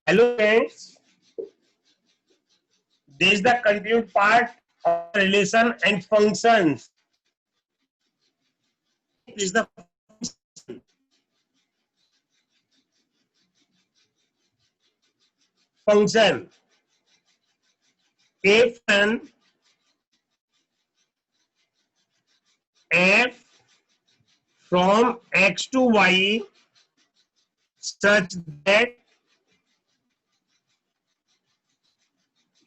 Hello friends, this is the continued part of relation and functions. This is the function. A function f from x to y such that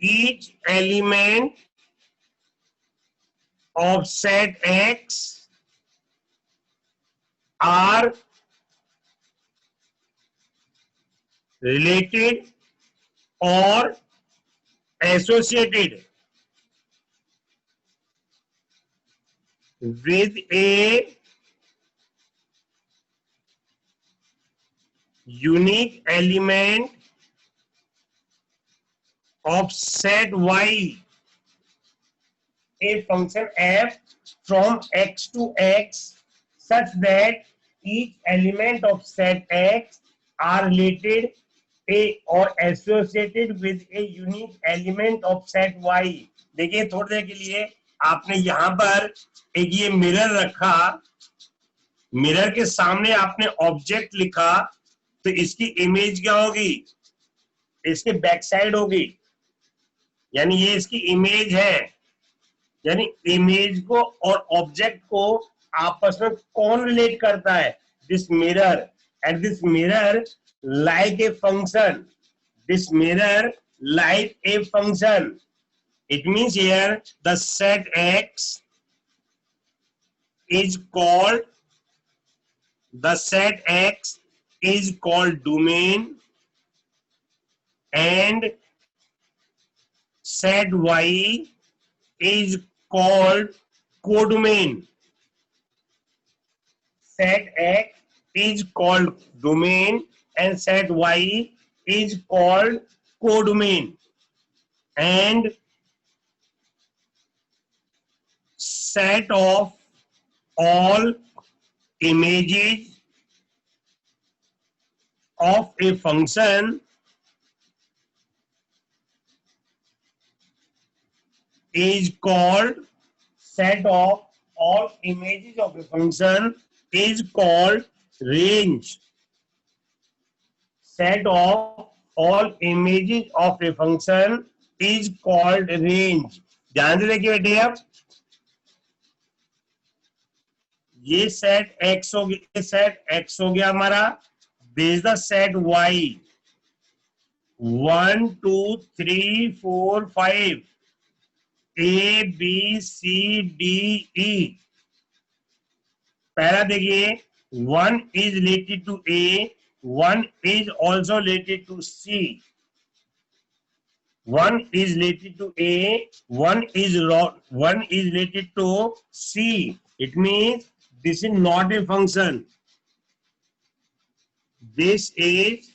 each element of set x are related or associated with a unique element of set y. A function f from x to x such that each element of set x are related a or associated with a unique element of set y. देखिए थोड़ी देर के लिए आपने यहां पर एक ये mirror रखा, मिरर के सामने आपने ऑब्जेक्ट लिखा, तो इसकी इमेज क्या होगी? इसके बैक साइड होगी, यानी ये इसकी इमेज है। यानी इमेज को और ऑब्जेक्ट को आपस में कौन रिलेट करता है? This mirror, and this mirror like a function, this mirror like a function. It means here the set x is called domain and set y is called codomain. Set x is called domain and set y is called codomain. And set of all images of a function is called set of all images of a function is called range. Set of all images of a function is called range. ध्यान से देखिए बेटे, अब ये set x हो गया, ये set x हो गया हमारा, this the set y 1 2 3 4 5 A B C D E. पहला देखिए, 1 is related to A, 1 is also related to C. 1 is related to A, 1 is related to C. It means this is not a function. This is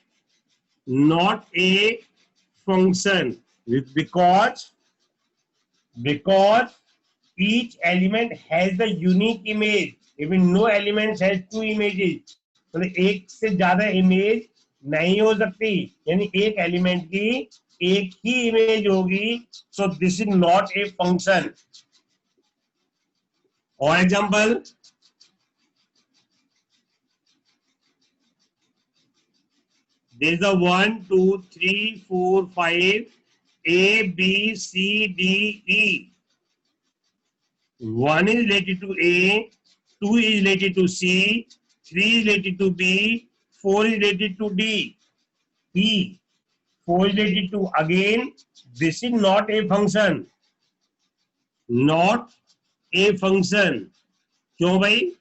not a function because each element has the unique image. Even no element has two images. तो एक से ज्यादा image नहीं हो सकती, यानी एक element की एक ही इमेज होगी. So this is not a function. और example, there is a 1 2 3 4 5 A B C D E. 1 is related to A, 2 is related to C, 3 is related to B, 4 is related to D, E, 4 is related to again. This is not a function. Not a function. क्यों भाई?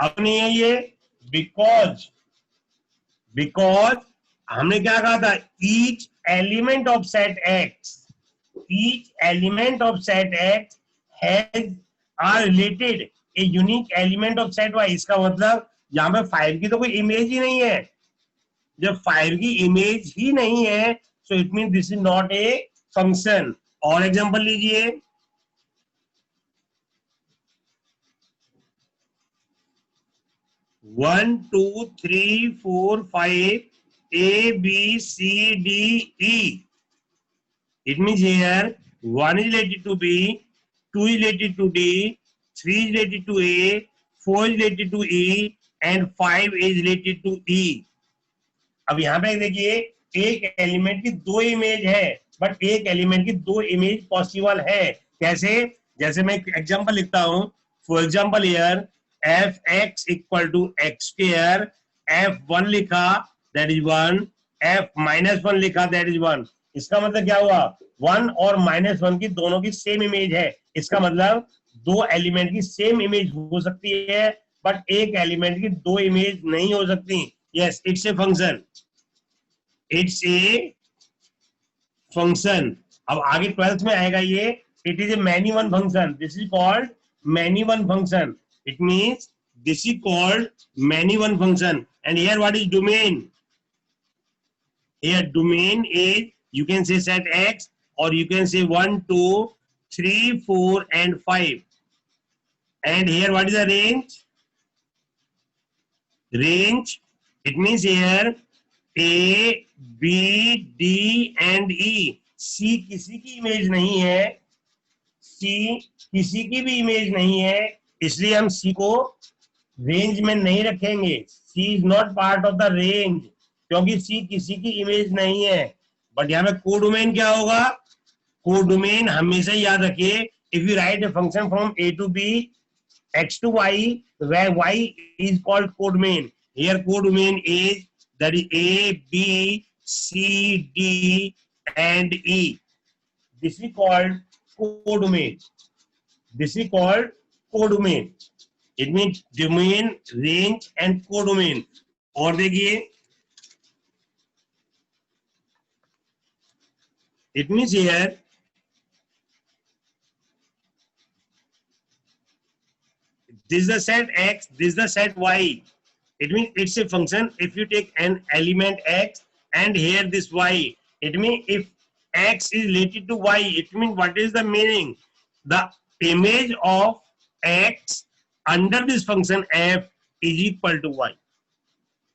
अब नहीं है ये, because हमने क्या कहा था? Each element of set X has are related a unique element of set Y. इसका मतलब यहाँ पे 5 की तो कोई इमेज ही नहीं है. जब 5 की इमेज ही नहीं है, so it means this is not a function. और एग्जांपल लीजिए, 1 2 3 4 5 A, B, C, D, E. It means here 1 is related to B, 2 is related to D, 3 is related to A, 4 is related to E, and 5 is related to E. अब यहाँ पे देखिए एक element की दो image है, but एक element की दो इमेज पॉसिबल है. कैसे? जैसे मैं एग्जांपल लिखता हूं. For example here f x equal to x square, F1 लिखा दैट इज 1, F -1 लिखा दैट इज 1. इसका मतलब क्या हुआ? 1 और -1 की दोनों की सेम इमेज है. इसका मतलब दो एलिमेंट की सेम इमेज हो सकती है, बट एक एलिमेंट की दो इमेज नहीं हो सकती. Yes, it's a function. It's a function. अब आगे 12th में आएगा ये. It is a many one function. This is called many one function. It means this is called many one function. And here what is domain? Here domain is, you can say set x, or you can say 1, 2, 3, 4 and 5. And here what is the range? Range, it means here A, B, D and E. C किसी की image नहीं है, C किसी की भी image नहीं है, इसलिए हम C को रेंज में नहीं रखेंगे. C is not part of the range, क्योंकि सी किसी की इमेज नहीं है. बट यहाँ पे कोडोमेन क्या होगा? कोडोमेन हमेशा याद रखिए, if you write a function from A to B, x to y, where y is called codomain. Here codomain is that is A, B, C, D and E. This is called codomain. This is called codomain. It means domain, range and codomain. और देखिए, it means here this is the set x, this is the set y. It means it's a function. If you take an element x and here this y, it means if x is related to y, it means what is the meaning? The image of x under this function f is equal to y.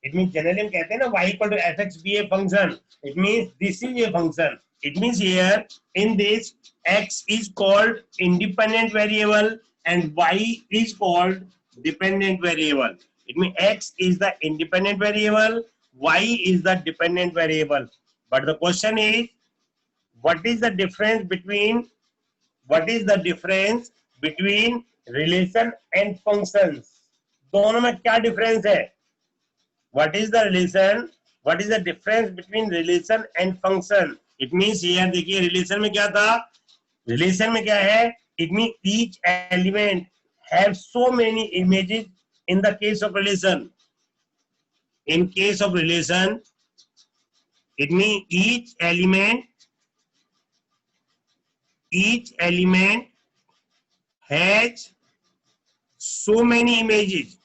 It means generally हम कहते हैं ना y equal to fx be a function. It means this is a function. It means here in this x is called independent variable and y is called dependent variable. It means x is the independent variable, y is the dependent variable. But the question is, what is the difference between relation and functions? दोनों में क्या difference है? What is the relation? What is the difference between relation and function? It means here देखिए relation में क्या था? Relation में क्या है? It means each element have so many images in the case of relation. In case of relation, it means each element has so many images.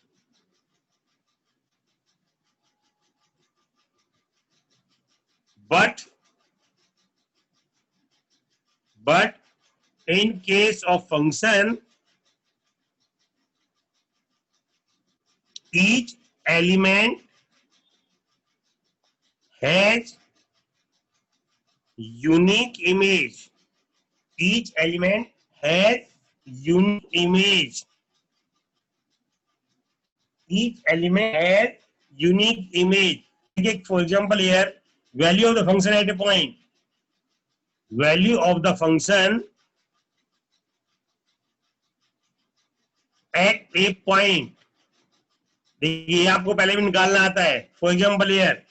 But in case of function, each element has unique image. Each element has unique image. Each element has unique image. For example, here value of the function at a point. Value of the function at a point. देखिए आपको पहले भी निकालना आता है. For example here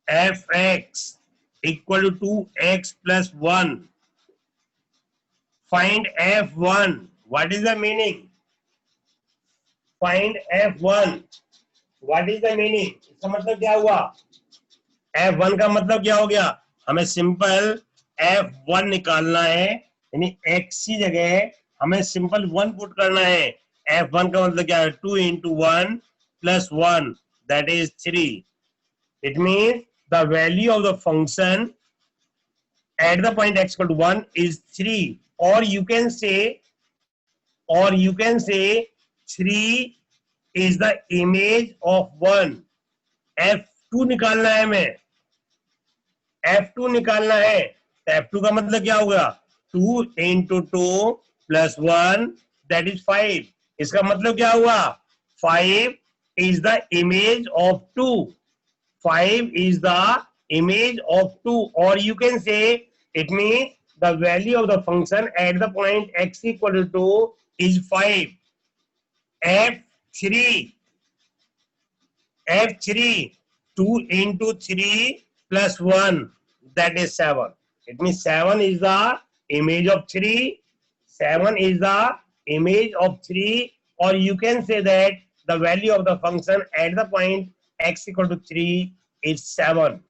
f x equal to 2x plus 1. Find f1. What is the meaning? Find f1. What is the meaning? इसका मतलब क्या हुआ? f1 का मतलब क्या हो गया? हमें सिंपल f1 निकालना है, यानी x की जगह हमें सिंपल 1 पुट करना है. f1 का मतलब क्या है? 2 into 1 plus 1, that is 3. It means the value of the function at the point x equal to 1 is 3. Or you can say 3 is the image of 1. F F2 निकालना है, हमें F2 निकालना है। तो F2 का मतलब क्या होगा? 2 into 2 plus 1 that is 5। इसका मतलब क्या हुआ? 5 is the image of 2। 5 is the image of 2, or you can say it means the value of the function at the point x equal to 2 is 5। F3, 2 into 3 plus 1 that is 7। It means 7 is the image of 3। 7 is the image of 3, or you can say that the value of the function at the point x equal to 3 is 7।